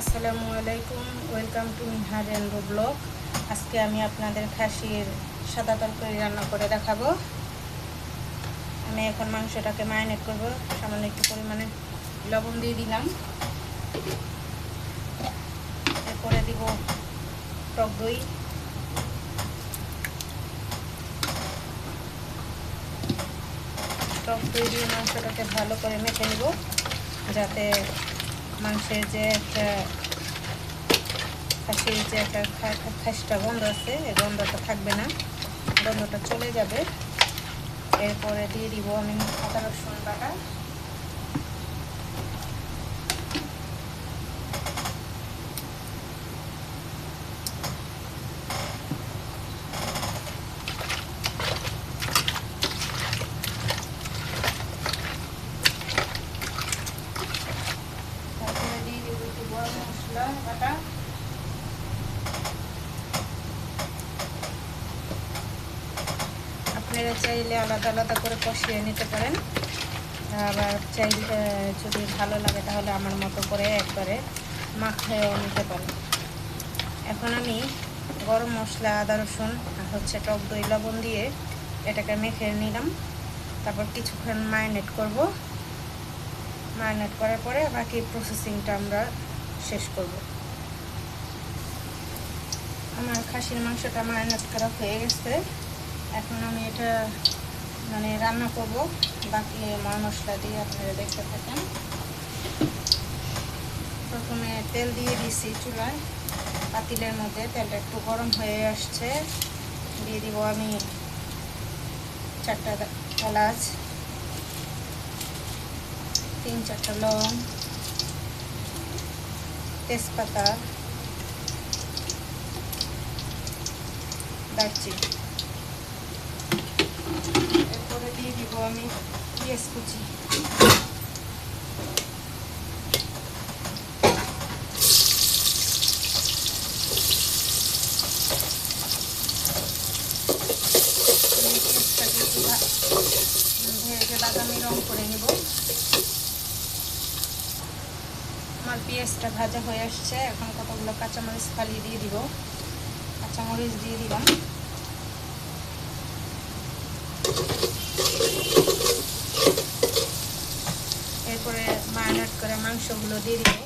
আসসালামু আলাইকুম, welcome to Nihar rainbow blog. আজকে আমি আপনাদের খাসির সাদা তরকারি রান্না করে দেখাবো। আমি এখন মাংসটাকে ম্যারিনেট করব। সামান্য একটু পরিমাণে লবণ দিয়ে দিলাম, এরপরে দিব টক দই, দিয়ে মাংসটাকে ভালো করে মেখে নেব, যাতে মাংসের যে একটা খাসির যে একটা খাসিটা গন্ধ আছে, এই গন্ধটা থাকবে না, গন্ধটা চলে যাবে। এরপরে দিয়ে দিব আমি আদা রসুন বাটা, তারপরে দিয়ে দিব একটু গরম মশলা বাটা, আপনারা চাইলে আলাদা আলাদা করে কষিয়ে নিতে পারেন, আবার চাইলে যদি ভালো লাগে তাহলে আমার মতো করে একবারে মাখিয়েও নিতে পারেন। এখন আমি গরম মশলা, আদা রসুন আর টক দই লবণ দিয়ে এটাকে মেখে নিলাম। তারপর কিছুক্ষণ ম্যারিনেট করব। ম্যারিনেট করার পরে বাকি প্রসেসিংটা আমরা শেষ করব। আমার খাসির মাংসটা ম্যারিনেট করা হয়ে গেছে। এখন আমি এটা রান্না করব, বাকি মশলা দিয়ে আপনারা দেখতে থাকেন। প্রথমে তেল দিয়ে দিছি চুলায়, পাতিলের মধ্যে তেলটা একটু গরম হয়ে আসছে। দিয়ে দিব আমি 4টা এলাচ, 3-4টা লং, তেজপাতা, দারচিনি। এরপরে দিয়ে দিব আমি পেঁয়াজ কুচি, ভেজে বাদামি রং করে নেব। আমার পেঁয়াজটা ভাজা হয়ে আসছে। এখন কতগুলো কাঁচামরিচ ফালিয়ে দিয়ে দিব, কাঁচামরিচ দিয়ে দিলাম। এরপরে ম্যারিনেট করে মাংসগুলো দিয়ে দিব।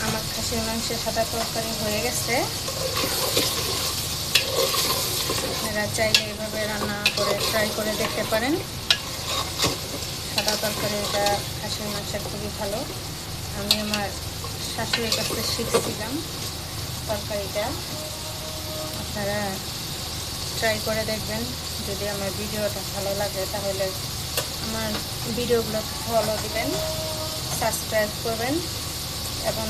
আমার খাসির মাংসের সাদা তরকারি হয়ে গেছে। আপনারা চাইলে এইভাবে রান্না করে ট্রাই করে দেখতে পারেন। সাদা তরকারিটা খাসির মাংসের খুবই ভালো। আমি আমার শাশুড়ির কাছে শিখেছিলাম তরকারিটা। আপনারা ট্রাই করে দেখবেন। যদি আমার ভিডিওটা ভালো লাগে তাহলে আমার ভিডিওগুলো ফলো দিবেন, সাবস্ক্রাইব করবেন এবং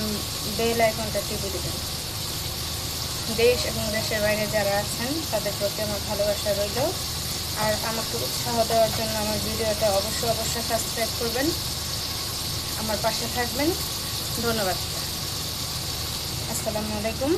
বেল আইকনটা টিপে দেবেন। দেশ এবং দেশের বাইরে যারা আছেন তাদের প্রতি আমার ভালোবাসা রইল। আর আমাকে উৎসাহ দেওয়ার জন্য আমার ভিডিওটা অবশ্যই সাবস্ক্রাইব করবেন, আমার পাশে থাকবেন। ধন্যবাদ। আসসালামু আলাইকুম।